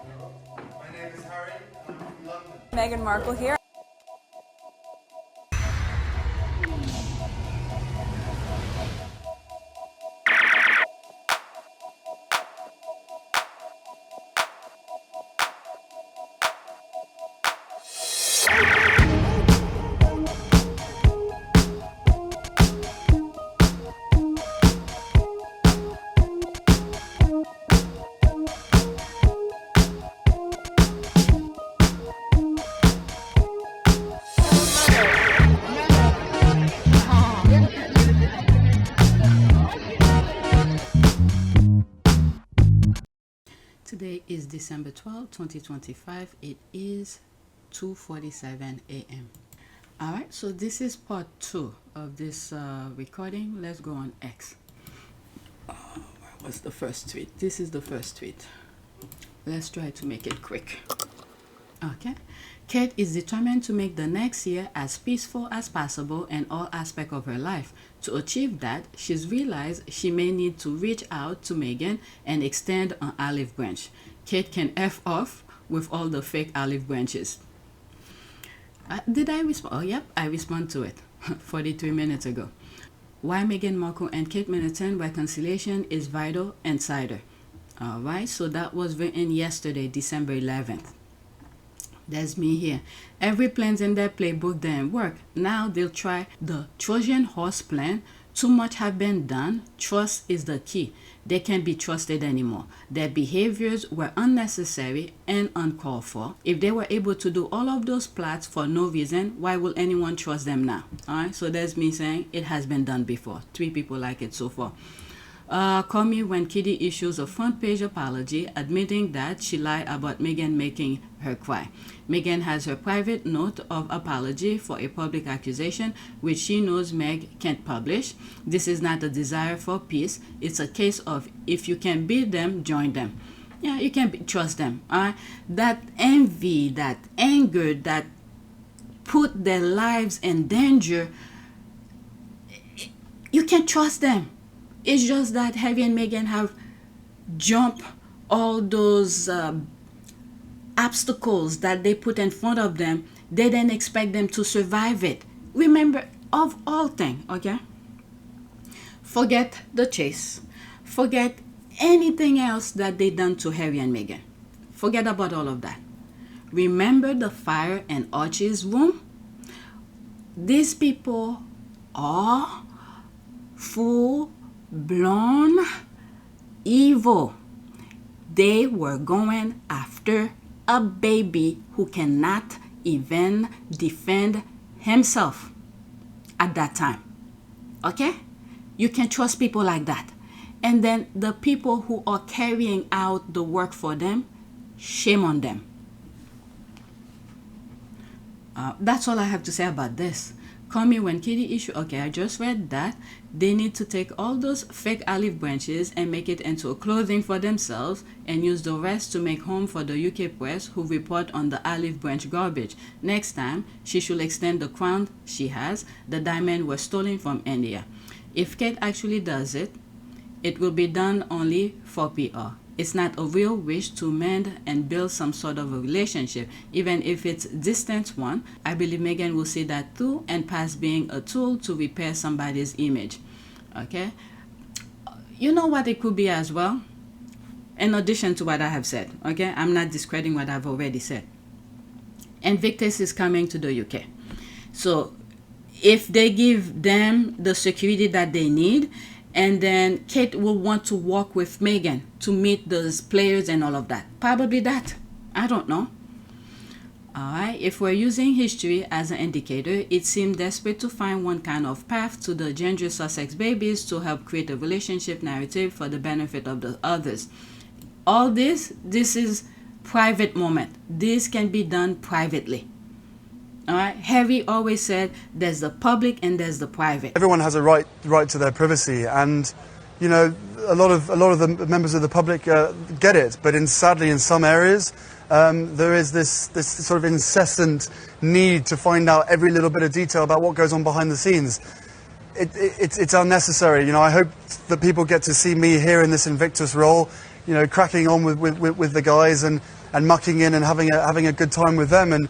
My name is Harry, and I'm from London. Meghan Markle here. Today is December 12, 2025. It is 2:47 a.m. All right, so this is part 2 of this recording. Let's go on X. Where was the first tweet? This is the first tweet. Let's try to make it quick. Okay. Kate is determined to make the next year as peaceful as possible in all aspects of her life. To achieve that, she's realized she may need to reach out to Meghan and extend an olive branch. Kate can F off with all the fake olive branches. Did I respond? Oh, yep, I responded to it 43 minutes ago. Why Meghan Markle and Kate Middleton reconciliation is vital insider. All right, so that was written yesterday, December 11th. That's me here. Every plan's in their playbook didn't work. Now they'll try the Trojan horse plan. Too much have been done. Trust is the key. They can't be trusted anymore. Their behaviors were unnecessary and uncalled for. If they were able to do all of those plots for no reason, why will anyone trust them now? All right, so that's me saying it has been done before. 3 people like it so far. Call me when Kitty issues a front page apology admitting that she lied about Meghan making her cry. Meghan has her private note of apology for a public accusation which she knows Meg can't publish. This is not a desire for peace. It's a case of if you can beat them, join them. Yeah, you can trust them. That envy, that anger, that put their lives in danger, you can't trust them. It's just that Harry and Meghan have jumped all those obstacles that they put in front of them. They didn't expect them to survive it. Remember, of all things, okay? Forget the chase. Forget anything else that they done to Harry and Meghan. Forget about all of that. Remember the fire in Archie's room? These people are full-blown evil. They were going after a baby who cannot even defend himself at that time. Okay? You can trust people like that. And then the people who are carrying out the work for them, shame on them. That's all I have to say about this. Call me when Kitty issue. Okay, I just read that. They need to take all those fake olive branches and make it into a clothing for themselves and use the rest to make home for the UK press who report on the olive branch garbage. Next time, she should extend the crown she has. The diamond was stolen from India. If Kate actually does it, it will be done only for PR. It's not a real wish to mend and build some sort of a relationship, even if it's a distant one. I believe Meghan will see that through and past being a tool to repair somebody's image. Okay? You know what it could be as well? In addition to what I have said, okay? I'm not discrediting what I've already said. Invictus is coming to the UK. So if they give them the security that they need, and then Kate will want to walk with Meghan to meet those players and all of that. Probably that. I don't know. All right. If we're using history as an indicator, it seemed desperate to find one kind of path to the Derangers Sussex babies to help create a relationship narrative for the benefit of the others. All this is private moment. This can be done privately. All right. Harry always said there's the public and there's the private. Everyone has a right to their privacy, and you know a lot of the members of the public get it, but sadly in some areas there is this sort of incessant need to find out every little bit of detail about what goes on behind the scenes. It's unnecessary. You know, I hope that people get to see me here in this Invictus role, you know, cracking on with the guys, and mucking in and having a good time with them. And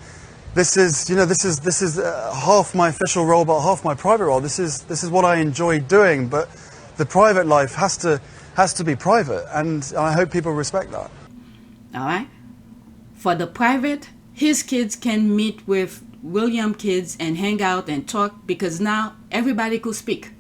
this is, you know, this is half my official role, but half my private role. This is what I enjoy doing. But the private life has to be private, and I hope people respect that. All right. For the private, his kids can meet with William kids and hang out and talk, because now everybody could speak.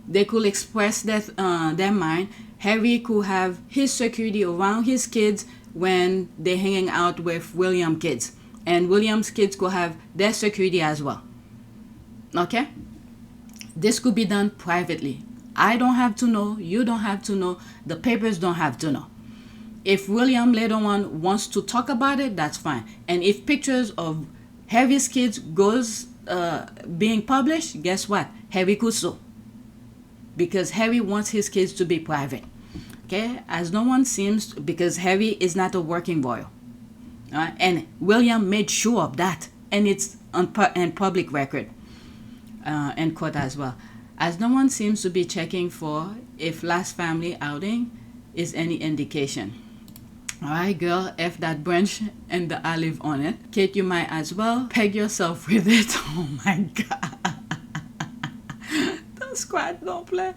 They could express their mind. Harry could have his security around his kids when they're hanging out with William kids. And William's kids could have their security as well. Okay? This could be done privately. I don't have to know. You don't have to know. The papers don't have to know. If William later on wants to talk about it, that's fine. And if pictures of Harry's kids goes being published, guess what? Harry could sue. Because Harry wants his kids to be private. Okay? As no one seems, because Harry is not a working royal. And William made sure of that. And it's on public record. And court as well. As no one seems to be checking for if last family outing is any indication. Alright, girl, F that branch and the olive on it. Kate, you might as well peg yourself with it. Oh my God. Don't squat, don't play.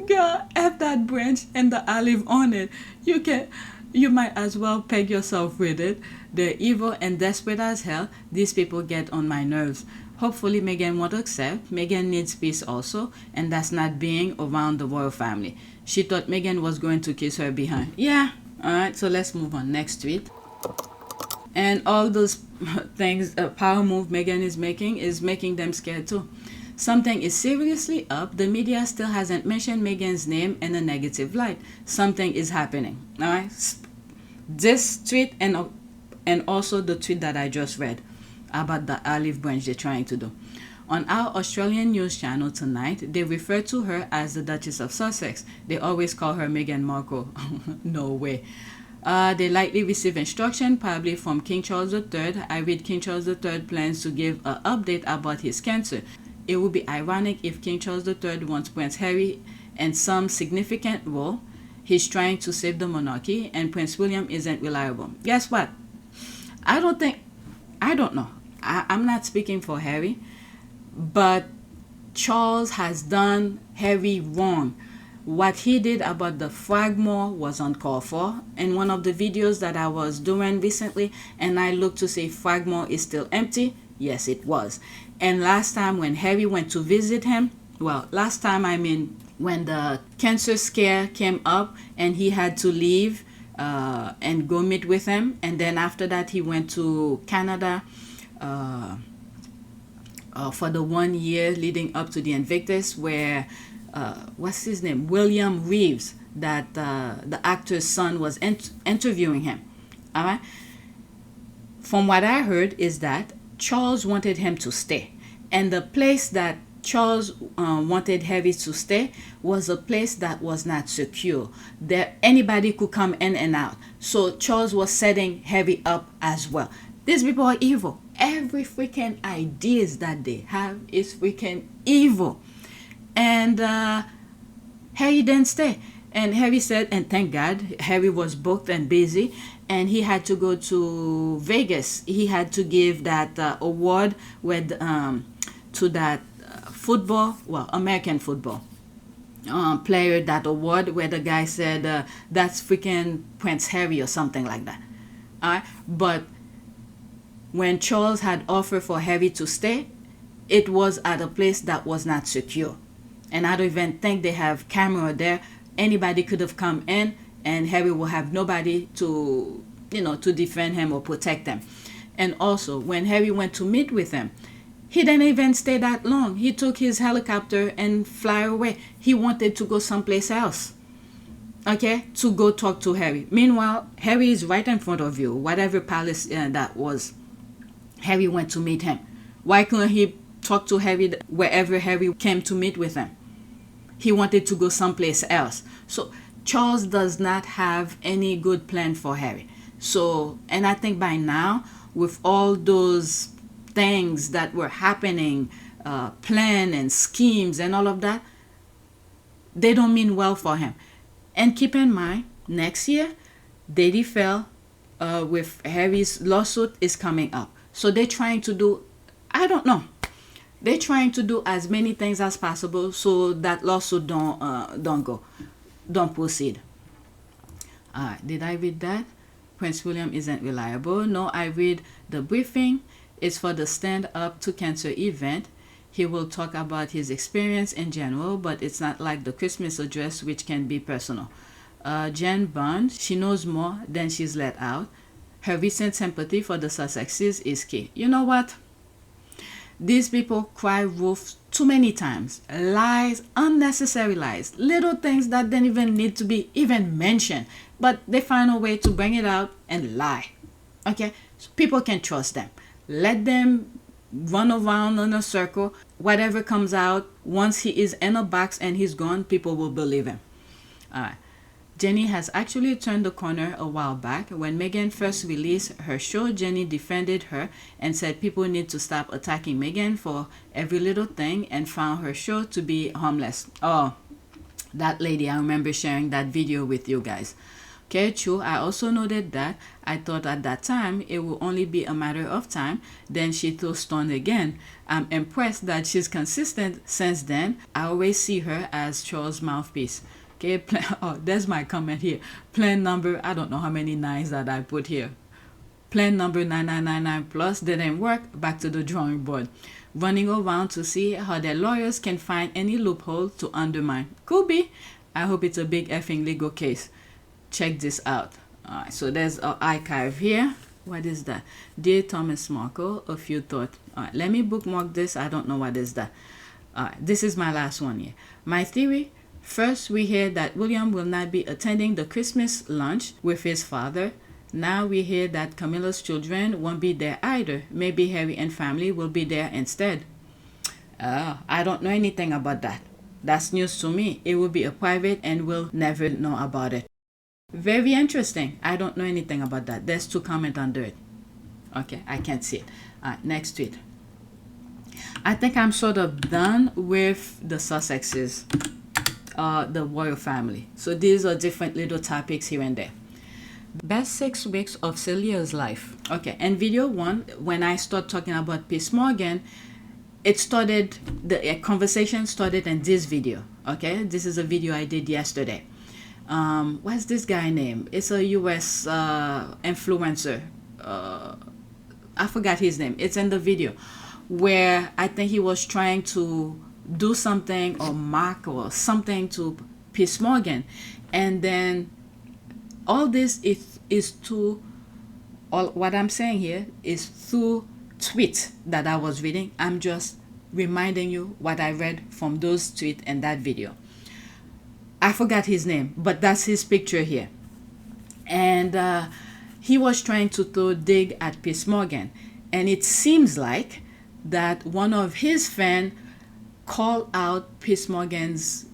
Girl, F that branch and the olive on it. You might as well peg yourself with it. They're evil and desperate as hell. These people get on my nerves. Hopefully Meghan won't accept. Meghan needs peace also, and that's not being around the royal family. She thought Meghan was going to kiss her behind. Yeah. Alright, so let's move on. Next tweet. And all those things, power move Meghan is making them scared too. Something is seriously up. The media still hasn't mentioned Meghan's name in a negative light. Something is happening. Alright. This tweet and also the tweet that I just read about the olive branch they're trying to do. On our Australian news channel tonight, they refer to her as the Duchess of Sussex. They always call her Meghan Markle. No way. They likely receive instruction, probably from King Charles III. I read King Charles III plans to give an update about his cancer. It would be ironic if King Charles III wants Prince Harry in some significant role. He's trying to save the monarchy, and Prince William isn't reliable. Guess what? I don't know. I'm not speaking for Harry. But Charles has done Harry wrong. What he did about the Fragmore was uncalled for. In one of the videos that I was doing recently, and I looked to see if Fragmore is still empty. Yes, it was. And last time when Harry went to visit him, well, last time I mean when the cancer scare came up and he had to leave and go meet with him. And then after that he went to Canada for the 1 year leading up to the Invictus, where what's his name, William Reeves, that the actor's son was interviewing him. All right. From what I heard is that Charles wanted him to stay, and the place that Charles wanted Harry to stay was a place that was not secure. There anybody could come in and out. So Charles was setting Harry up as well. These people are evil. Every freaking ideas that they have is freaking evil. And Harry didn't stay. And Harry said, and thank God, Harry was booked and busy, and he had to go to Vegas. He had to give that award with to that football, well, American football player, that award where the guy said that's freaking Prince Harry or something like that. All right, but when Charles had offered for Harry to stay, it was at a place that was not secure. And I don't even think they have camera there. Anybody could have come in and Harry will have nobody to, to defend him or protect him. And also, when Harry went to meet with him, he didn't even stay that long. He took his helicopter and fly away. He wanted to go someplace else. Okay, to go talk to Harry. Meanwhile, Harry is right in front of you. Whatever palace that was, Harry went to meet him. Why couldn't he talk to Harry wherever Harry came to meet with him? He wanted to go someplace else. So Charles does not have any good plan for Harry. So, and I think by now, with all those things that were happening, plan and schemes and all of that, they don't mean well for him. And keep in mind, next year, Daddy fell with Harry's lawsuit is coming up. So they're trying to do, I don't know. They're trying to do as many things as possible so that lawsuit don't proceed. Did I read that? Prince William isn't reliable. No, I read the briefing. It's for the Stand Up to Cancer event. He will talk about his experience in general, but it's not like the Christmas address, which can be personal. Jen Bond, she knows more than she's let out. Her recent sympathy for the Sussexes is key. You know what? These people cry wolf too many times. Lies, unnecessary lies, little things that don't even need to be even mentioned, but they find a way to bring it out and lie. Okay? So people can trust them. Let them run around in a circle. Whatever comes out, once he is in a box and he's gone, people will believe him. All right. Jenny has actually turned the corner a while back. When Meghan first released her show, Jenny defended her and said people need to stop attacking Meghan for every little thing and found her show to be harmless. Oh, that lady, I remember sharing that video with you guys. Okay, true. I also noted that I thought at that time it will only be a matter of time. Then she threw stone again. I'm impressed that she's consistent since then. I always see her as Charles' mouthpiece. Okay, oh, there's my comment here. Plan number, I don't know how many nines that I put here. Plan number 9999 plus didn't work. Back to the drawing board. Running around to see how their lawyers can find any loophole to undermine. Could be. I hope it's a big effing legal case. Check this out. Alright, so there's an archive here. What is that? Dear Thomas Markle, a few thoughts. Alright, let me bookmark this. I don't know what is that. Alright, this is my last one here. My theory. First, we hear that William will not be attending the Christmas lunch with his father. Now we hear that Camilla's children won't be there either. Maybe Harry and family will be there instead. I don't know anything about that. That's news to me. It will be a private and we'll never know about it. Very interesting. I don't know anything about that. There's 2 comments under it. Okay, I can't see it. Next tweet. I think I'm sort of done with the Sussexes. The royal family. So these are different little topics here and there. Best 6 weeks of Celia's life. Okay, in video 1, when I start talking about Piers Morgan, it started, the conversation started in this video. Okay, this is a video I did yesterday. What's this guy name? It's a US influencer. I forgot his name. It's in the video where I think he was trying to do something or mock or something to Piers Morgan, and then all this is to all what I'm saying here is through tweets that I was reading. I'm just reminding you what I read from those tweets and that video. I forgot his name, but that's his picture here, and he was trying to throw dig at Piers Morgan, and it seems like that one of his fans call out Piers Morgan's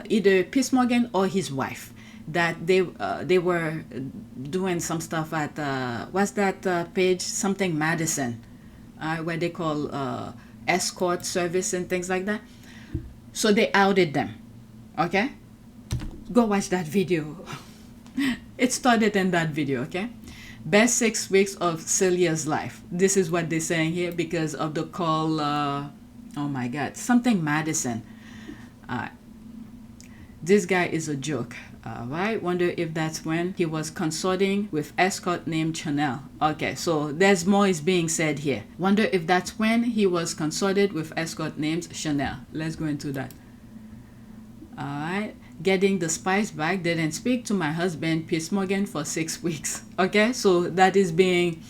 either Piers Morgan or his wife, that they were doing some stuff at what's that page, something Madison, where they call escort service and things like that. So they outed them. Okay, go watch that video. It started in that video. Okay, best 6 weeks of Celia's life. This is what they're saying here because of the call. Oh my God, something Madison. This guy is a joke. Right? Wonder if that's when he was consorting with escort named Chanel. Okay, so there's more is being said here. Wonder if that's when he was consorted with escort named Chanel. Let's go into that. All right. Getting the spice back. Didn't speak to my husband Piers Morgan for 6 weeks. Okay, so that is being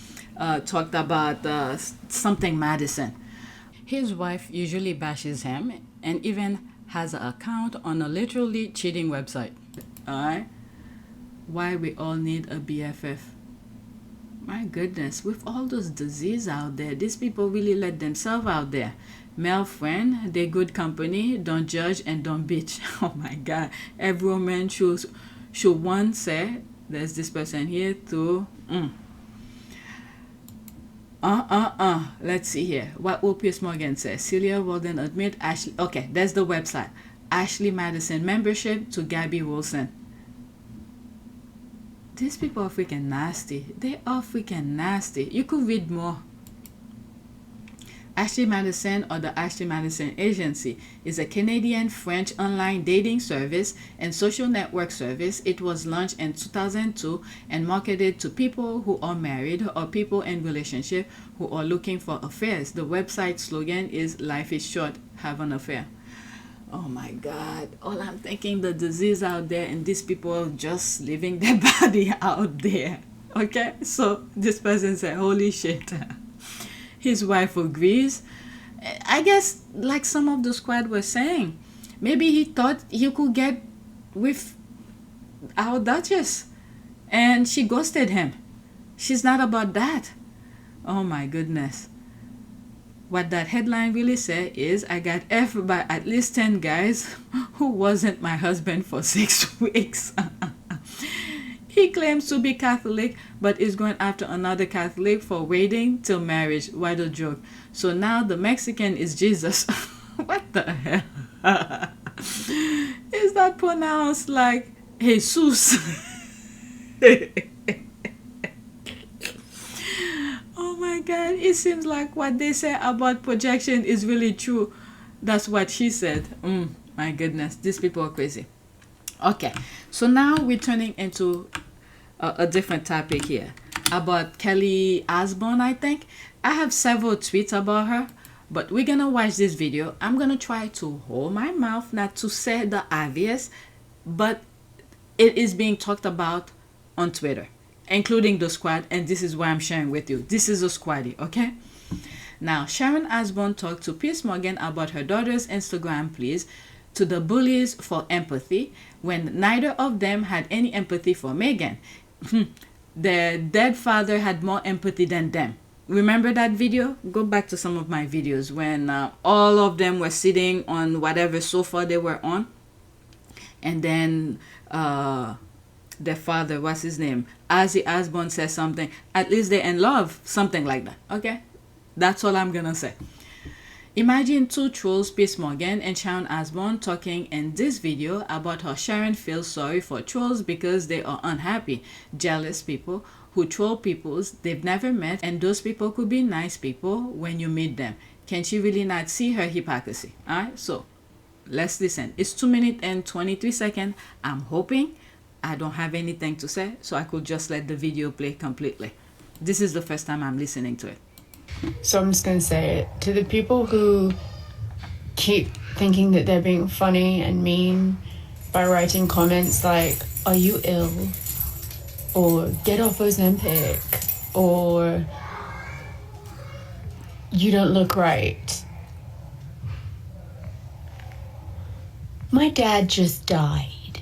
talked about something Madison. His wife usually bashes him and even has an account on a literally cheating website. Alright? Why we all need a BFF. My goodness, with all those diseases out there, these people really let themselves out there. Male friend, they good company, don't judge and don't bitch. Oh my God. Every woman should one say, there's this person here to... Let's see here. What will Piers Morgan say? Celia will then admit Ashley. Okay, there's the website. Ashley Madison membership to Gabby Wilson. These people are freaking nasty. They are freaking nasty. You could read more. Ashley Madison, or the Ashley Madison Agency, is a Canadian-French online dating service and social network service. It was launched in 2002 and marketed to people who are married or people in relationship who are looking for affairs. The website slogan is "Life is short, have an affair." Oh my God. All I'm thinking, the disease out there and these people just living their body out there. Okay? So this person said, holy shit. His wife agrees. I guess, like some of the squad were saying, maybe he thought he could get with our Duchess and she ghosted him. She's not about that. Oh my goodness. What that headline really said is, I got F by at least 10 guys who wasn't my husband for 6 weeks. He claims to be Catholic, but is going after another Catholic for waiting till marriage. What a joke. So now the Mexican is Jesus. What the hell? Is that pronounced like Jesus? Oh my God. It seems like what they say about projection is really true. That's what she said. My goodness. These people are crazy. Okay, so now we're turning into a different topic here about Kelly Osbourne, I think. I have several tweets about her, but we're gonna watch this video. I'm gonna try to hold my mouth, not to say the obvious, but it is being talked about on Twitter, including the squad, and this is why I'm sharing with you. This is a squaddy, okay? Now, Sharon Asbourn talked to Piers Morgan about her daughter's Instagram pleas to the bullies for empathy when neither of them had any empathy for Meghan. Their dead father had more empathy than them. Remember that video? Go back to some of my videos when all of them were sitting on whatever sofa they were on, and then their father, what's his name, Ozzy Osbourne, says something. At least they're in love, something like that. Okay, that's all I'm gonna say. Imagine two trolls, Piers Morgan and Sharon Asbourn, talking in this video about how Sharon feels sorry for trolls because they are unhappy, jealous people who troll peoples they've never met, and those people could be nice people when you meet them. Can she really not see her hypocrisy? Alright, so let's listen. It's 2 minutes and 23 seconds. I'm hoping I don't have anything to say, so I could just let the video play completely. This is the first time I'm listening to it. So I'm just going to say it. To the people who keep thinking that they're being funny and mean by writing comments like, are you ill? Or get off Ozempic? Or you don't look right. My dad just died.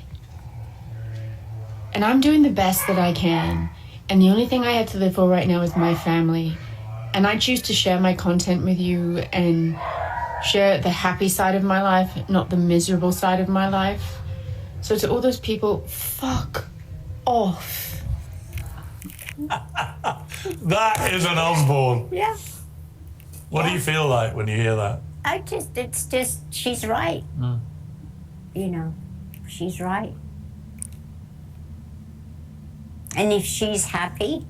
And I'm doing the best that I can. And the only thing I have to live for right now is my family. And I choose to share my content with you and share the happy side of my life, not the miserable side of my life. So to all those people, fuck off. That is an Osbourne. Yeah. What do you feel like when you hear that? It's just, she's right. You know, she's right. And if she's happy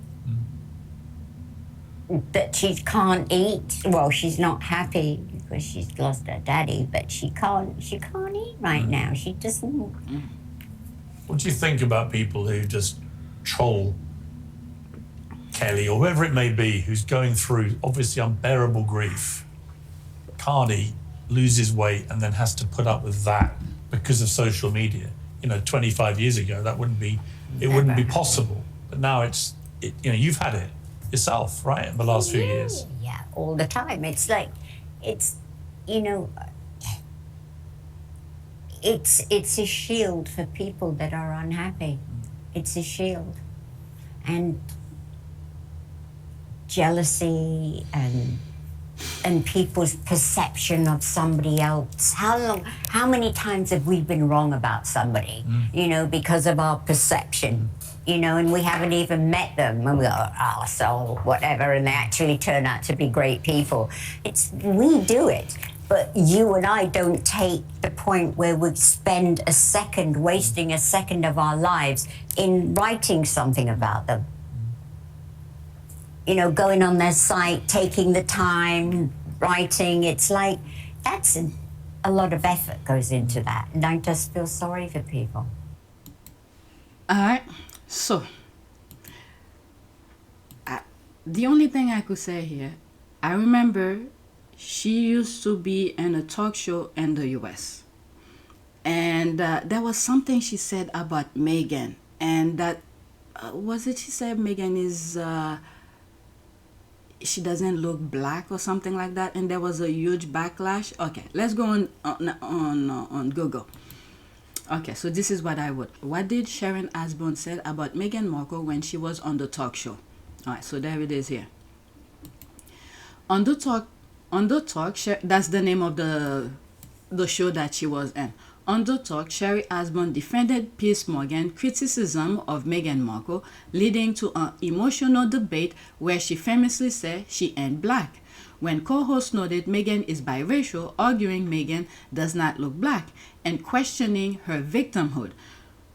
that she can't eat, well, she's not happy because she's lost her daddy, but she can't eat right now. She doesn't. What do you think about people who just troll Kelly or whoever it may be, who's going through obviously unbearable grief, can't eat, loses weight, and then has to put up with that because of social media? You know, 25 years ago, that wouldn't be possible. But now you know, you've had it yourself, right, in the last few years. Yeah, all the time. It's like, you know, it's a shield for people that are unhappy. It's a shield. And jealousy and people's perception of somebody else. How many times have we been wrong about somebody, you know, because of our perception, you know, and we haven't even met them and we go, oh, so whatever, and they actually turn out to be great people. We do it. But you and I don't take the point where we spend a second, wasting a second of our lives in writing something about them. You know, going on their site, taking the time, writing. It's like, that's a lot of effort goes into that. And I just feel sorry for people. All right. So, the only thing I could say here, I remember she used to be in a talk show in the US. And there was something she said about Meghan. And that, she said Meghan is, she doesn't look black or something like that. And there was a huge backlash. Okay, let's go on Google. Okay, so this is what I would. What did Sharon Asbourn said about Meghan Markle when she was on the talk show? All right, so there it is here. On the talk, that's the name of the show that she was in. On the talk, Sherry Asbourn defended Piers Morgan criticism of Meghan Markle, leading to an emotional debate where she famously said she ain't black. When co-host noted Meghan is biracial, arguing Meghan does not look black, and questioning her victimhood,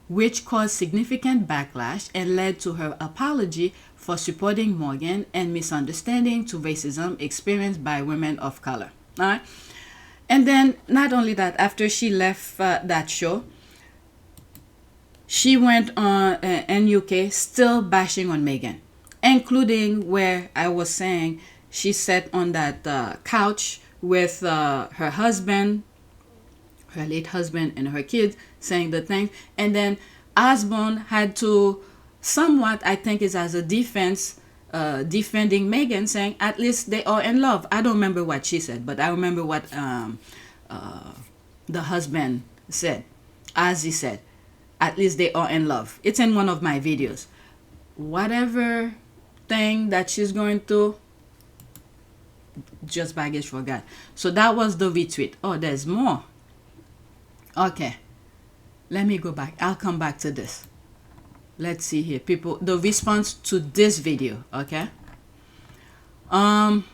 which caused significant backlash and led to her apology for supporting Morgan and misunderstanding to racism experienced by women of color. All right? And then, not only that, after she left that show, she went on in UK still bashing on Meghan, including where I was saying she sat on that couch with her husband, her late husband, and her kids, saying the thing. And then Osbourne had to somewhat, I think, is as a defense, defending Meghan, saying at least they are in love. I don't remember what she said, but I remember what the husband said. As he said, at least they are in love. It's in one of my videos. Whatever thing that she's going through, just baggage for God. So that was the retweet. Oh, there's more. Okay, let me go back. I'll come back to this. Let's see here, people, the response to this video. Okay,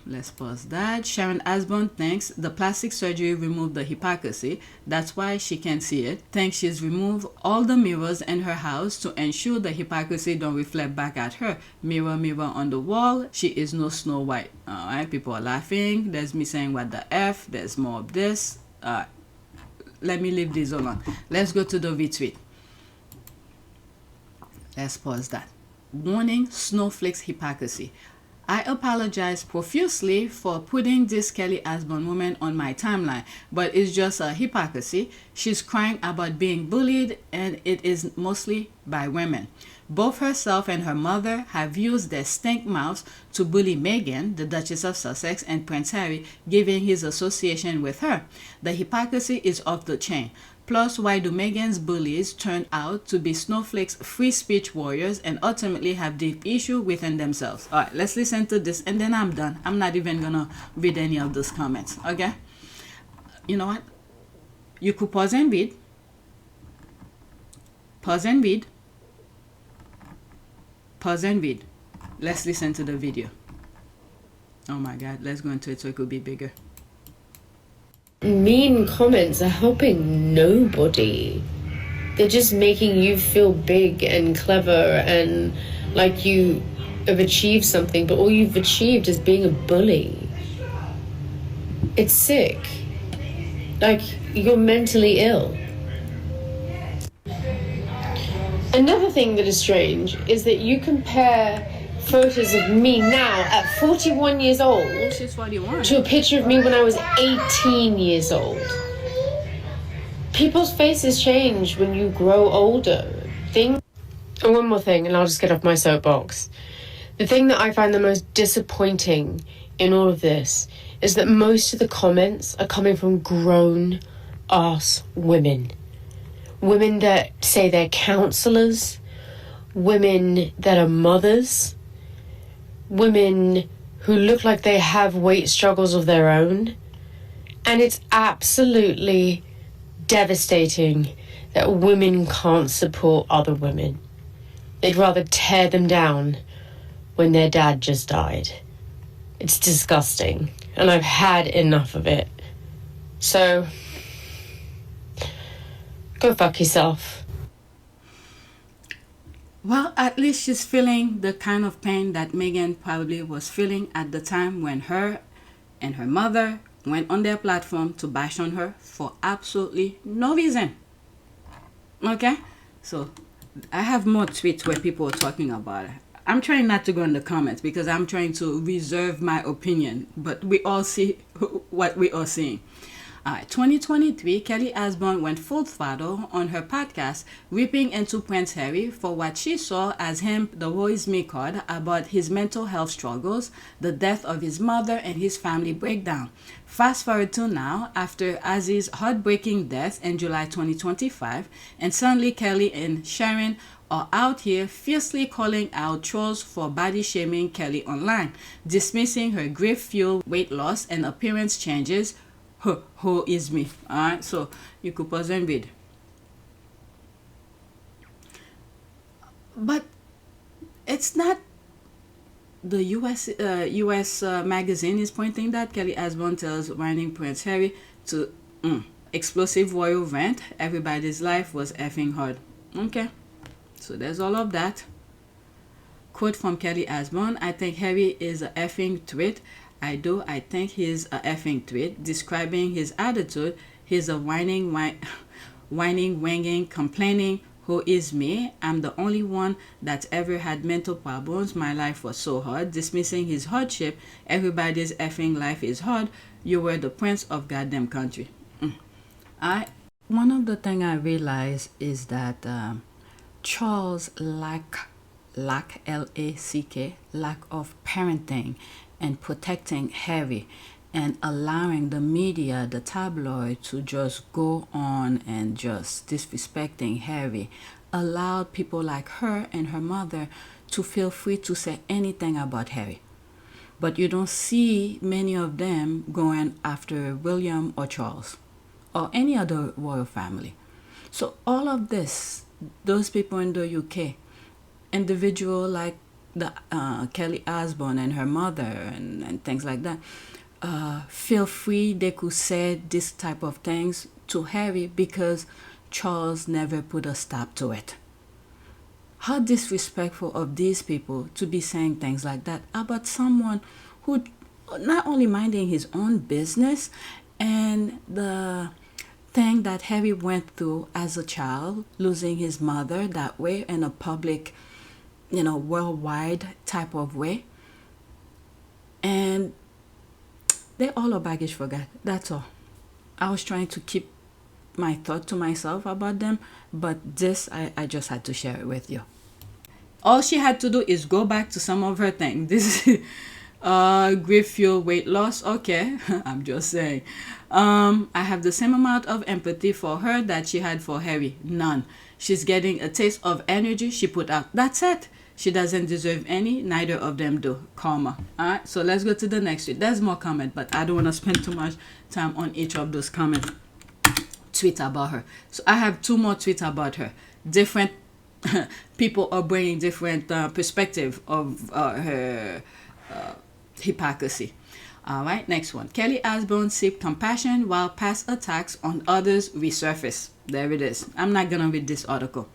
let's pause that. Sharon Asbourn thinks the plastic surgery removed the hypocrisy. That's why she can't see it. Thinks she's removed all the mirrors in her house to ensure the hypocrisy don't reflect back at her. Mirror, mirror on the wall, she is no Snow White. All right, people are laughing. There's me saying what the F. There's more of this. Let me leave this alone. Let's go to the retweet. Let's pause that. Warning, snowflakes hypocrisy. I apologize profusely for putting this Kelly Asbourn woman on my timeline, but it's just a hypocrisy. She's crying about being bullied, and it is mostly by women. Both herself and her mother have used their stink mouths to bully Meghan, the Duchess of Sussex, and Prince Harry, given his association with her. The hypocrisy is off the chain. Plus, why do Meghan's bullies turn out to be snowflakes, free speech warriors, and ultimately have deep issue within themselves? All right, let's listen to this, and then I'm done. I'm not even gonna read any of those comments, okay? You know what? You could pause and read. Pause and read. Pause and read. Let's listen to the video. Oh my God, let's go into it so it could be bigger. Mean comments are helping nobody. They're just making you feel big and clever and like you have achieved something, but all you've achieved is being a bully. It's sick. Like, you're mentally ill. Another thing that is strange is that you compare photos of me now at 41 years old to a picture of me when I was 18 years old. People's faces change when you grow older. And one more thing, and I'll just get off my soapbox. The thing that I find the most disappointing in all of this is that most of the comments are coming from grown-ass women. Women that say they're counselors, women that are mothers, women who look like they have weight struggles of their own. And it's absolutely devastating that women can't support other women. They'd rather tear them down when their dad just died. It's disgusting, and I've had enough of it. So, go fuck yourself. Well, at least she's feeling the kind of pain that Meghan probably was feeling at the time when her and her mother went on their platform to bash on her for absolutely no reason. Okay? So, I have more tweets where people are talking about it. I'm trying not to go in the comments because I'm trying to reserve my opinion, but we all see what we are seeing. 2023, Kelly Asbourn went full throttle on her podcast, ripping into Prince Harry for what she saw as him the woe is me card about his mental health struggles, the death of his mother, and his family breakdown. Fast forward to now, after Azzy's heartbreaking death in July 2025, and suddenly Kelly and Sharon are out here fiercely calling out trolls for body shaming Kelly online, dismissing her grief-fueled weight loss and appearance changes. Who is me? Alright, so you could pause and read. But it's not the US magazine is pointing that Kelly Asbourn tells whining Prince Harry to explosive royal rant. Everybody's life was effing hard. Okay, so there's all of that. Quote from Kelly Asbourn: I think Harry is a effing twit. I think he's a effing twit. Describing his attitude, he's a whining, wanging, complaining. Who is me? I'm the only one that's ever had mental problems. My life was so hard. Dismissing his hardship. Everybody's effing life is hard. You were the prince of goddamn country. One of the things I realized is that Charles lack L-A-C-K, lack of parenting and protecting Harry and allowing the media, the tabloid, to just go on and just disrespecting Harry, allowed people like her and her mother to feel free to say anything about Harry. But you don't see many of them going after William or Charles or any other royal family. So all of this, those people in the UK, individual like the Kelly Asbourn and her mother and things like that, feel free. They could say this type of things to Harry because Charles never put a stop to it. How disrespectful of these people to be saying things like that about someone who not only minding his own business, and the thing that Harry went through as a child, losing his mother that way in a public, worldwide type of way. And they're all a baggage for God. That's all. I was trying to keep my thought to myself about them, but this, I just had to share it with you. All she had to do is go back to some of her things. This is grief fuel weight loss. Okay, I'm just saying. I have the same amount of empathy for her that she had for Harry. None. She's getting a taste of energy she put out. That's it. She doesn't deserve any. Neither of them do. Karma. Alright, so let's go to the next tweet. There's more comment, but I don't want to spend too much time on each of those comments. Tweet about her. So I have two more tweets about her. Different people are bringing different perspective of her hypocrisy. All right, next one. Kelly Asbourn seek compassion while past attacks on others resurface. There it is. I'm not gonna read this article.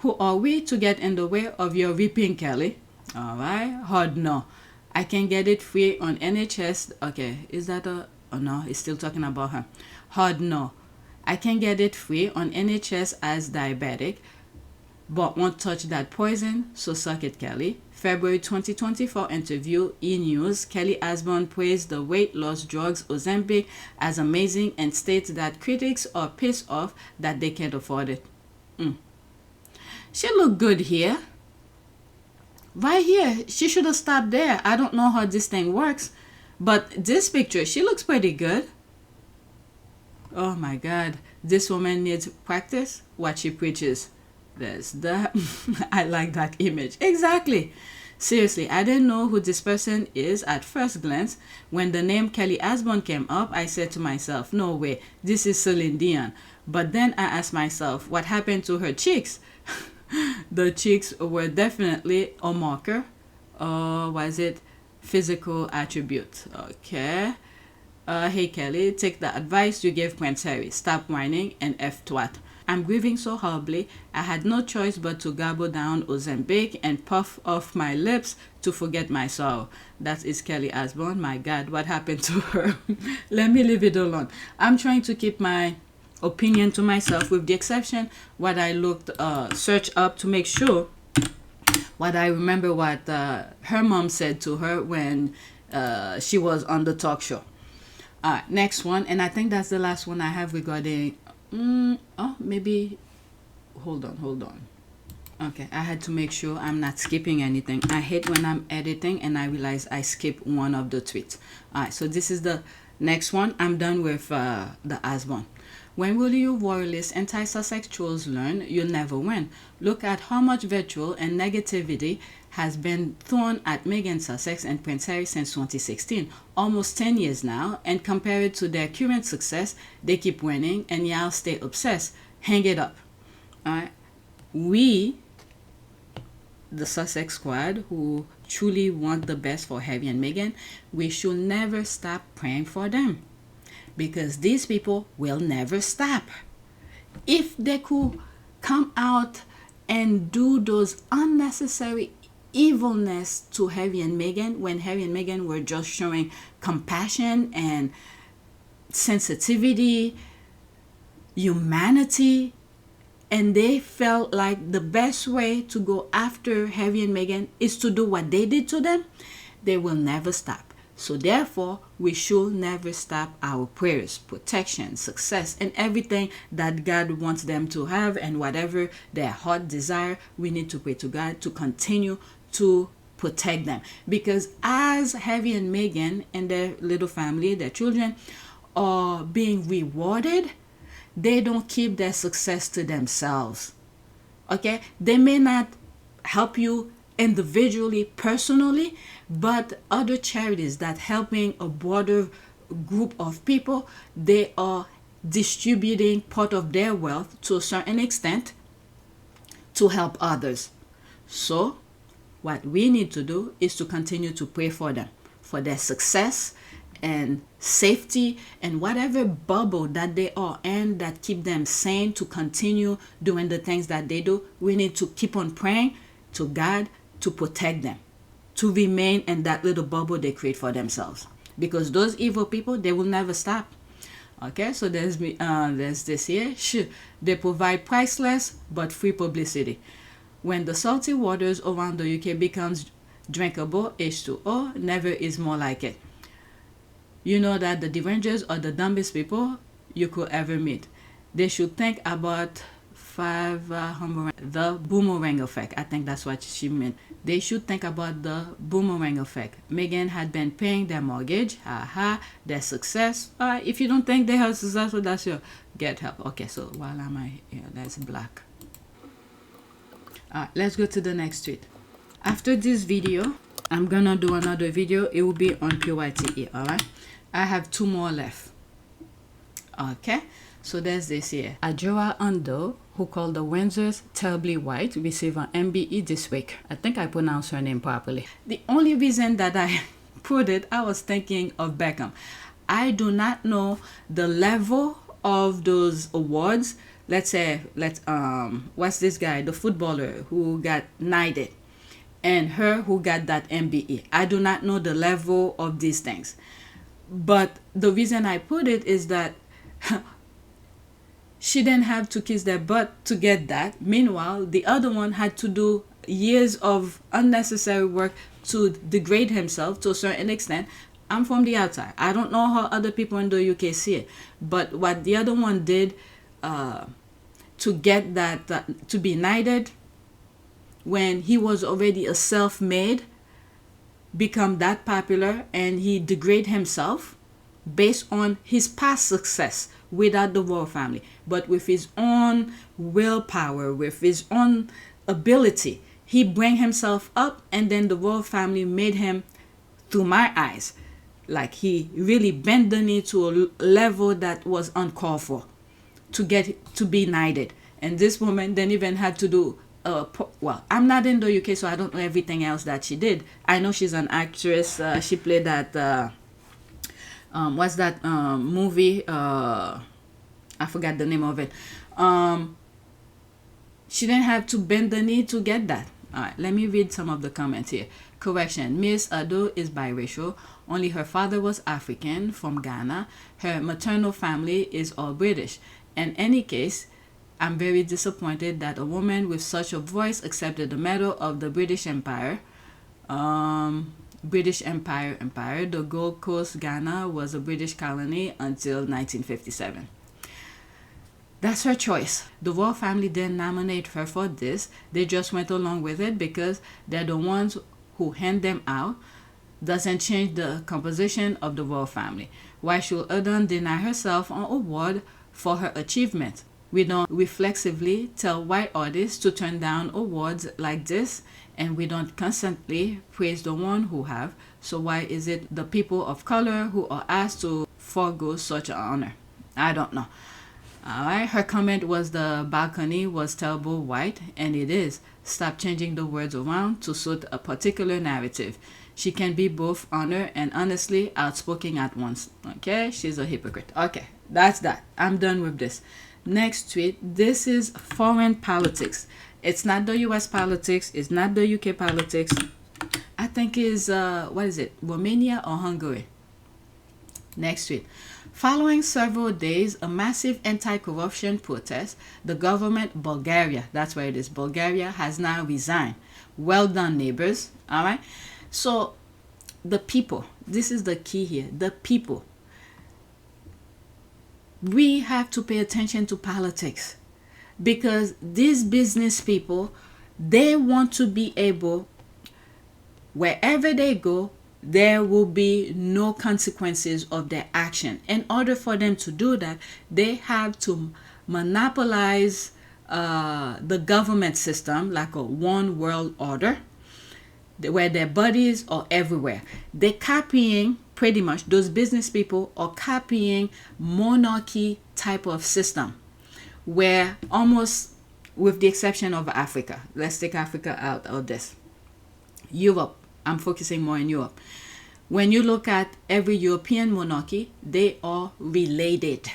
Who are we to get in the way of your reaping, Kelly? All right, hard no. I can get it free on NHS. Okay, is that a... Oh no, it's still talking about her. Hard no. I can get it free on NHS as diabetic, but won't touch that poison, so suck it, Kelly. February 2024 interview, E! News. Kelly Asbourn praised the weight loss drugs Ozempic as amazing and states that critics are pissed off that they can't afford it. She looked good here. Right here. She should have stopped there. I don't know how this thing works, but this picture, she looks pretty good. Oh my God. This woman needs practice what she preaches. There's that. I like that image. Exactly. Seriously, I didn't know who this person is at first glance. When the name Kelly Asbourn came up, I said to myself, no way, this is Celine Dion. But then I asked myself, what happened to her cheeks? The cheeks were definitely a marker. Or was it physical attribute? Okay. Hey Kelly, take the advice you gave Prince Harry. Stop whining and F twat. I'm grieving so horribly, I had no choice but to gobble down Ozempic and puff off my lips to forget my sorrow. That is Kelly Asbourn. My God, what happened to her? Let me leave it alone. I'm trying to keep my opinion to myself, with the exception what I looked, search up to make sure what I remember what her mom said to her when she was on the talk show. Next one, and I think that's the last one I have regarding maybe hold on. Okay, I had to make sure I'm not skipping anything. I hate when I'm editing and I realize I skip one of the tweets. Alright, so this is the next one. I'm done with the Asbourn. When will you royalist anti-Sussex trolls learn you'll never win? Look at how much vitriol and negativity has been thrown at Meghan, Sussex and Prince Harry since 2016, almost 10 years now, and compare it to their current success. They keep winning and y'all stay obsessed. Hang it up. Alright, we, the Sussex squad, who truly want the best for Harry and Meghan, we should never stop praying for them, because these people will never stop. If they could come out and do those unnecessary evilness to Harry and Meghan, when Harry and Meghan were just showing compassion and sensitivity, humanity, and they felt like the best way to go after Harry and Meghan is to do what they did to them, they will never stop. So therefore, we should never stop our prayers, protection, success, and everything that God wants them to have, and whatever their heart desire, we need to pray to God to continue to protect them. Because as Harry and Meghan and their little family, their children, are being rewarded, they don't keep their success to themselves. Okay? They may not help you individually, personally, but other charities that helping a broader group of people, they are distributing part of their wealth to a certain extent to help others. So what we need to do is to continue to pray for them, for their success and safety, and whatever bubble that they are in that keep them sane to continue doing the things that they do. We need to keep on praying to God to protect them, to remain in that little bubble they create for themselves, because those evil people, they will never stop. Okay, so there's this here. They provide priceless but free publicity. When the salty waters around the UK becomes drinkable, H2O never is more like it. You know that the Derangers are the dumbest people you could ever meet. They should think about the boomerang effect. I think that's what she meant. They should think about the boomerang effect. Meghan had been paying their mortgage, their success. If you don't think they are successful, that's your get help. Okay, so while am I here? That's black. Let's go to the next tweet. After this video, I'm gonna do another video. It will be on PYTE. Alright, I have 2 more left. Okay, so there's this here. Adjoa Andoh, who called the Windsors terribly white, received an MBE this week. I think I pronounced her name properly. The only reason that I put it, I was thinking of Beckham. I do not know the level of those awards. Let's say, what's this guy, the footballer who got knighted, and her who got that MBE. I do not know the level of these things. But the reason I put it is that she didn't have to kiss their butt to get that. Meanwhile, the other one had to do years of unnecessary work to degrade himself to a certain extent. I'm from the outside. I don't know how other people in the UK see it. But what the other one did to get that, to be knighted, when he was already a self-made, become that popular, and he degrade himself based on his past success without the royal family, but with his own willpower, with his own ability, he bring himself up, and then the royal family made him, through my eyes, like he really bent the knee to a level that was uncalled for to get to be knighted. And this woman then even had to do well, I'm not in the UK, so I don't know everything else that she did. I know she's an actress. She played that what's that movie? I forgot the name of it. She didn't have to bend the knee to get that. All right, let me read some of the comments here. Correction, Miss Andoh is biracial. Only her father was African from Ghana. Her maternal family is all British. In any case, I'm very disappointed that a woman with such a voice accepted the medal of the British Empire. Empire. The Gold Coast, Ghana, was a British colony until 1957. That's her choice. The royal family didn't nominate her for this. They just went along with it because they're the ones who hand them out. Doesn't change the composition of the royal family. Why should Andoh deny herself an award for her achievement? We don't reflexively tell white artists to turn down awards like this, and we don't constantly praise the one who have. So why is it the people of color who are asked to forego such an honor? I don't know. Alright, her comment was the balcony was terrible white, and it is. Stop changing the words around to suit a particular narrative. She can be both honor and honestly outspoken at once. Okay, she's a hypocrite. Okay, that's that. I'm done with this. Next tweet. This is foreign politics. It's not the US politics. It's not the UK politics. I think is what is it? Romania or Hungary? Next tweet. Following several days, a massive anti-corruption protest, the government, Bulgaria, that's where it is, Bulgaria, has now resigned. Well done, neighbors. All right. So the people, this is the key here, the people. We have to pay attention to politics because these business people, they want to be able, wherever they go, there will be no consequences of their action. In order for them to do that, they have to monopolize the government system like a one world order where their bodies are everywhere. They're copying, pretty much, those business people are copying monarchy type of system where almost, with the exception of Africa, let's take Africa out of this. Europe, I'm focusing more in Europe. When you look at every European monarchy, they are related.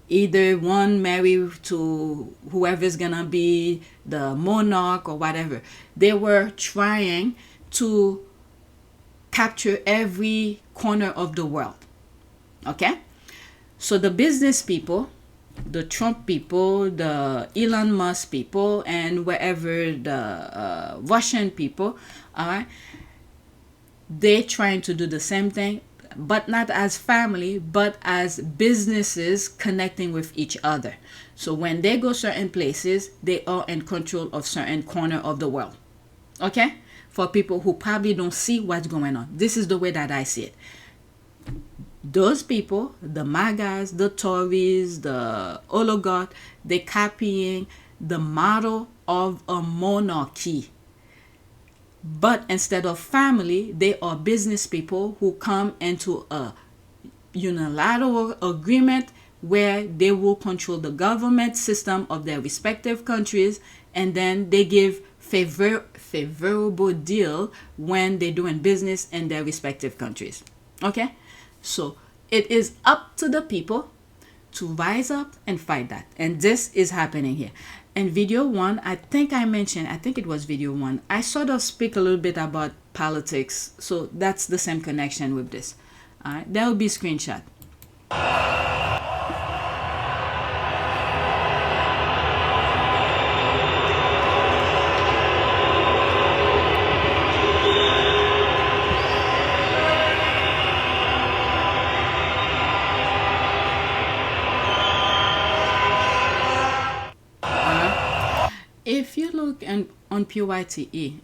Either one married to whoever's gonna be the monarch or whatever. They were trying to capture every corner of the world. Okay? So the business people, the Trump people, the Elon Musk people, and wherever the Russian people are, they're trying to do the same thing, but not as family, but as businesses connecting with each other. So when they go certain places, they are in control of certain corner of the world. Okay? For people who probably don't see what's going on. This is the way that I see it. Those people, the MAGAs, the Tories, the oligarchs, they're copying the model of a monarchy. But instead of family, they are business people who come into a unilateral agreement where they will control the government system of their respective countries, and then they give favorable deal when they're doing business in their respective countries. Okay? So it is up to the people to rise up and fight that. And this is happening here. In video 1, I think it was video 1, I sort of speak a little bit about politics. So that's the same connection with this. All right, that will be screenshot. If you look on PYTE,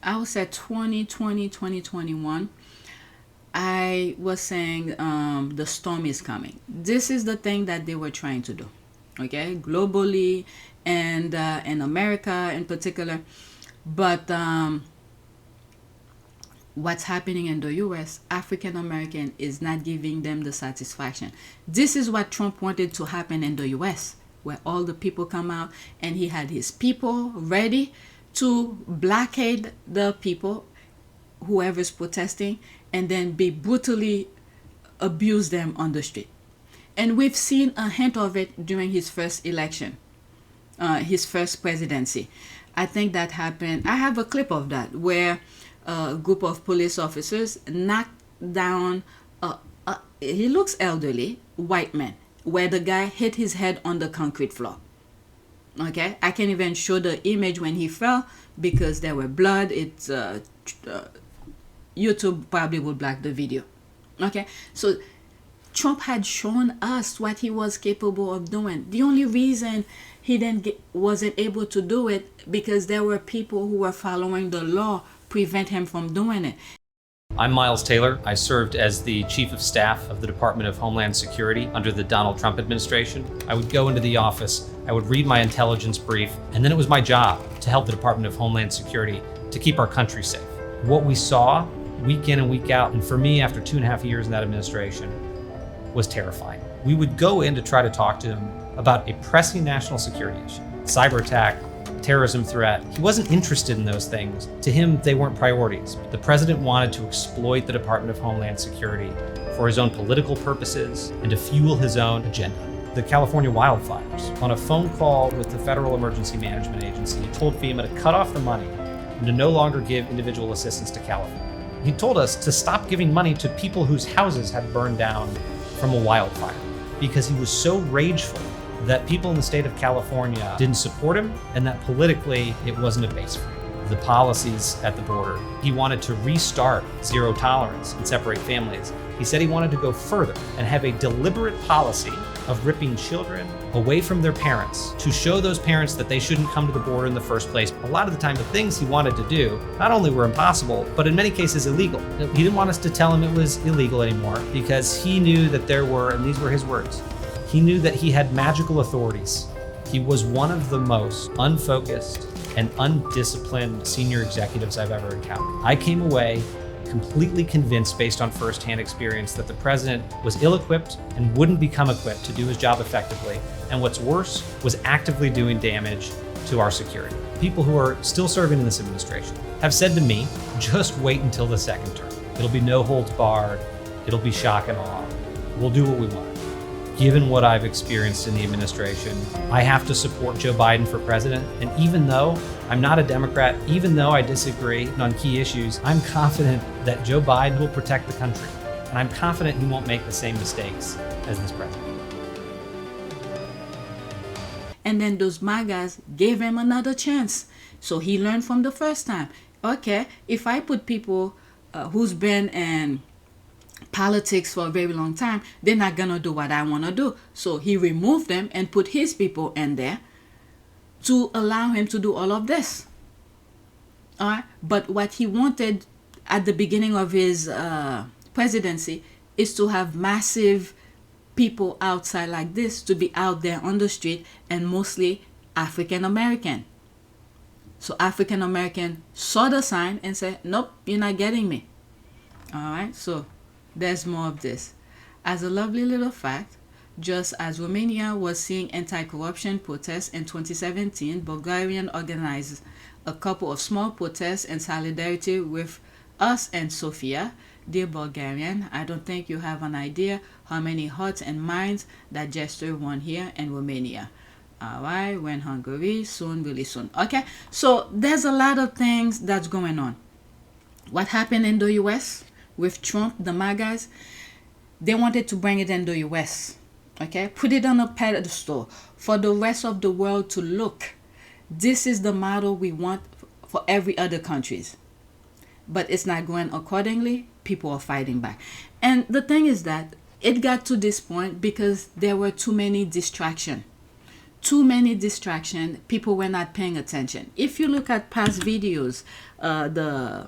I was at 2020, 2021. I was saying the storm is coming. This is the thing that they were trying to do, okay, globally and in America in particular. But what's happening in the US, African American is not giving them the satisfaction. This is what Trump wanted to happen in the US, where all the people come out and he had his people ready to blockade the people, whoever's protesting, and then be brutally abuse them on the street. And we've seen a hint of it during his first election, his first presidency. I think that happened. I have a clip of that where a group of police officers knocked down, he looks elderly, white man, where the guy hit his head on the concrete floor. Okay, I can't even show the image when he fell because there were blood. It's YouTube probably will block the video. Okay, so Trump had shown us what he was capable of doing. The only reason he wasn't able to do it because there were people who were following the law prevent him from doing it. I'm Miles Taylor. I served as the Chief of Staff of the Department of Homeland Security under the Donald Trump administration. I would go into the office, I would read my intelligence brief, and then it was my job to help the Department of Homeland Security to keep our country safe. What we saw week in and week out, and for me after 2.5 years in that administration, was terrifying. We would go in to try to talk to him about a pressing national security issue, cyber attack, terrorism threat. He wasn't interested in those things. To him, they weren't priorities. The president wanted to exploit the Department of Homeland Security for his own political purposes and to fuel his own agenda. The California wildfires. On a phone call with the Federal Emergency Management Agency, he told FEMA to cut off the money and to no longer give individual assistance to California. He told us to stop giving money to people whose houses had burned down from a wildfire because he was so rageful that people in the state of California didn't support him and that politically it wasn't a base for him. The policies at the border, he wanted to restart zero tolerance and separate families. He said he wanted to go further and have a deliberate policy of ripping children away from their parents to show those parents that they shouldn't come to the border in the first place. A lot of the time, the things he wanted to do not only were impossible, but in many cases illegal. He didn't want us to tell him it was illegal anymore because he knew that there were, and these were his words, he knew that he had magical authorities. He was one of the most unfocused and undisciplined senior executives I've ever encountered. I came away completely convinced based on firsthand experience that the president was ill-equipped and wouldn't become equipped to do his job effectively. And what's worse, was actively doing damage to our security. People who are still serving in this administration have said to me, just wait until the second term. It'll be no holds barred. It'll be shock and awe. We'll do what we want. Given what I've experienced in the administration, I have to support Joe Biden for president. And even though I'm not a Democrat, even though I disagree on key issues, I'm confident that Joe Biden will protect the country. And I'm confident he won't make the same mistakes as this president. And then those MAGAs gave him another chance. So he learned from the first time. Okay, if I put people who's been in politics for a very long time, they're not gonna do what I want to do. So he removed them and put his people in there to allow him to do all of this. All right, but what he wanted at the beginning of his presidency is to have massive people outside like this, to be out there on the street, and mostly African American. So African American saw the sign and said, nope, you're not getting me. All right, so there's more of this. As a lovely little fact, just as Romania was seeing anti-corruption protests in 2017, Bulgaria organized a couple of small protests in solidarity with us and Sofia. Dear Bulgarian, I don't think you have an idea how many hearts and minds that gesture won here in Romania. Alright, we're in Hungary soon, really soon. Okay, so there's a lot of things that's going on. What happened in the US with Trump, the MAGAs? They wanted to bring it in the US. Okay, put it on a pedestal for the rest of the world to look. This is the model we want for every other countries. But it's not going accordingly. People are fighting back. And the thing is that it got to this point because there were too many distractions. Too many distractions. People were not paying attention. If you look at past videos, the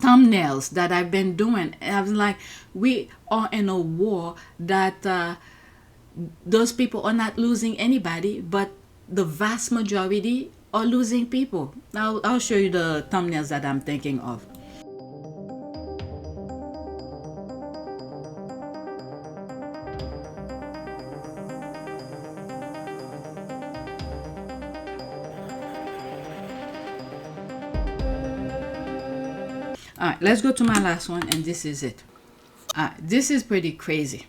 thumbnails that I've been doing, I was like, we are in a war that those people are not losing anybody, but the vast majority are losing people. Now I'll show you the thumbnails that I'm thinking of. All right, let's go to my last one, and this is it. This is pretty crazy.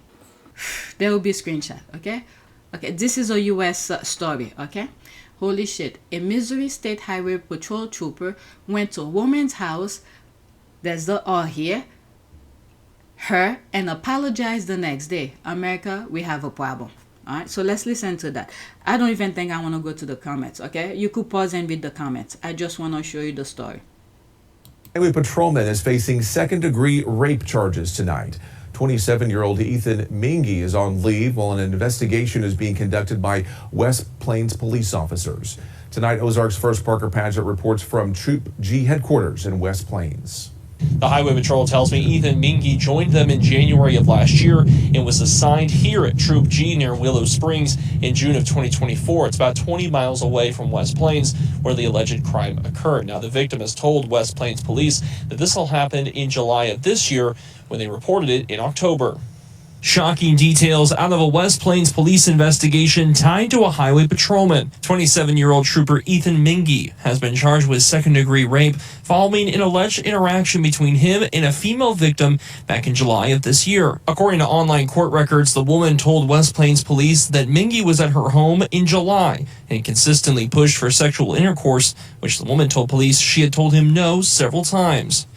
There will be a screenshot, okay? Okay, this is a U.S. Story, okay? Holy shit. A Missouri State Highway Patrol trooper went to a woman's house, there's the R here, her, and apologized the next day. America, we have a problem. All right, so let's listen to that. I don't even think I want to go to the comments, okay? You could pause and read the comments. I just want to show you the story. Highway patrolman is facing second-degree rape charges tonight. 27-year-old Ethan Mingy is on leave while an investigation is being conducted by West Plains police officers. Tonight, Ozark's First Parker Paget reports from Troop G headquarters in West Plains. The Highway Patrol tells me Ethan Mingy joined them in January of last year and was assigned here at Troop G near Willow Springs in June of 2024. It's about 20 miles away from West Plains, where the alleged crime occurred. Now, the victim has told West Plains police that this all happened in July of this year when they reported it in October. Shocking details out of a West Plains police investigation tied to a highway patrolman. 27-year-old trooper Ethan Mingy has been charged with second-degree rape following an alleged interaction between him and a female victim back in July of this year. According to online court records, the woman told West Plains police that Mingy was at her home in July and consistently pushed for sexual intercourse, which the woman told police she had told him no several times.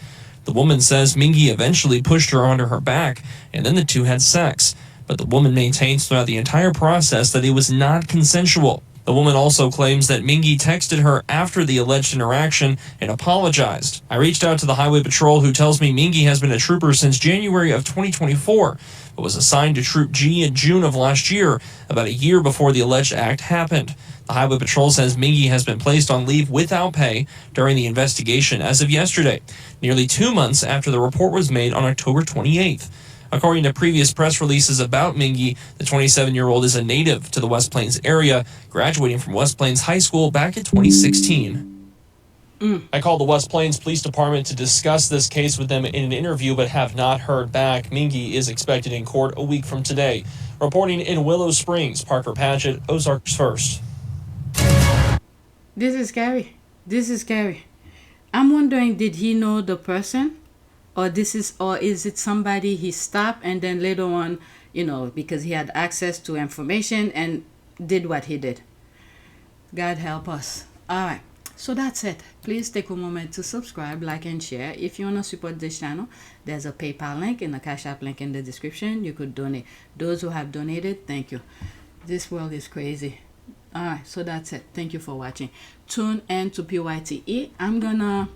The woman says Mingy eventually pushed her onto her back, and then the two had sex. But the woman maintains throughout the entire process that it was not consensual. The woman also claims that Mingy texted her after the alleged interaction and apologized. I reached out to the Highway Patrol, who tells me Mingy has been a trooper since January of 2024, but was assigned to Troop G in June of last year, about a year before the alleged act happened. The Highway Patrol says Mingy has been placed on leave without pay during the investigation as of yesterday, nearly 2 months after the report was made on October 28th. According to previous press releases about Mingy, the 27-year-old is a native to the West Plains area, graduating from West Plains High School back in 2016. I called the West Plains Police Department to discuss this case with them in an interview, but have not heard back. Mingy is expected in court a week from today. Reporting in Willow Springs, Parker Paget, Ozarks First. This is scary. This is scary. I'm wondering, did he know the person? Or is it somebody he stopped and then later on, because he had access to information and did what he did? God help us. All right. So that's it. Please take a moment to subscribe, like, and share. If you want to support this channel, there's a PayPal link and a Cash App link in the description. You could donate. Those who have donated, thank you. This world is crazy. All right. So that's it. Thank you for watching. Tune in to PYTE. I'm going to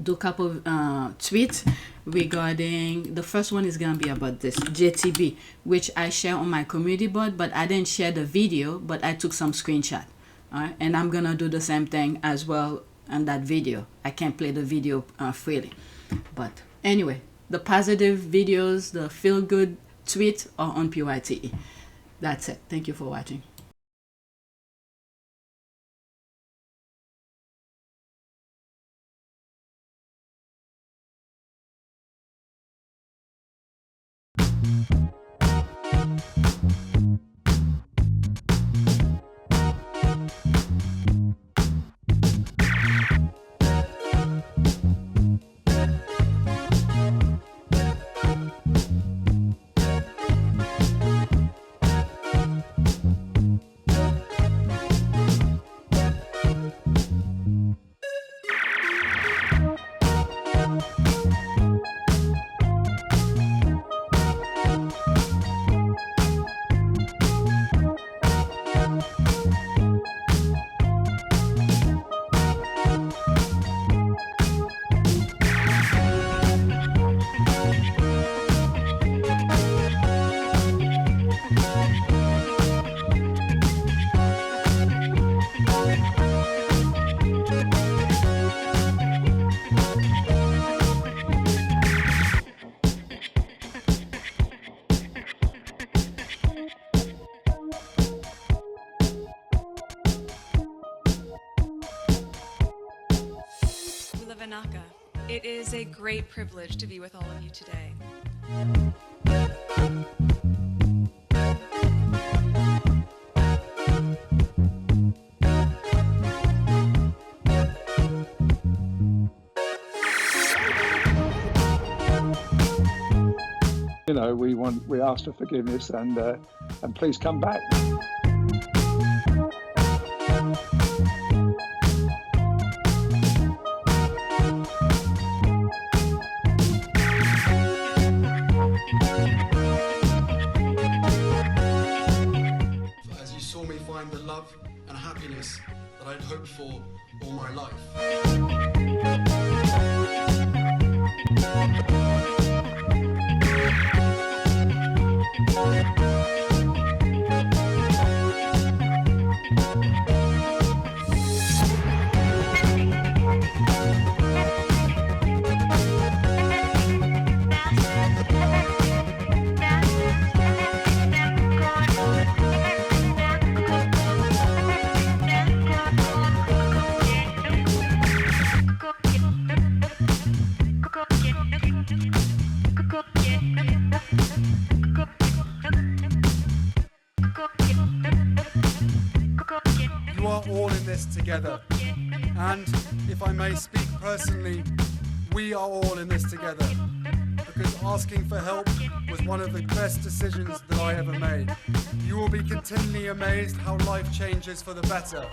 do a couple of tweets regarding, the first one is going to be about this JTB, which I share on my community board, but I didn't share the video, but I took some screenshot. All right, and I'm gonna do the same thing as well on that video. I can't play the video freely, but anyway, the positive videos, the feel good tweets are on PYTE. That's it. Thank you for watching. It is a great privilege to be with all of you today. we ask for forgiveness, and please come back. As you saw me find the love and happiness that I'd hoped for all my life. You are all in this together, and if I may speak personally, we are all in this together, because asking for help was one of the best decisions that I ever made. You will be continually amazed how life changes for the better.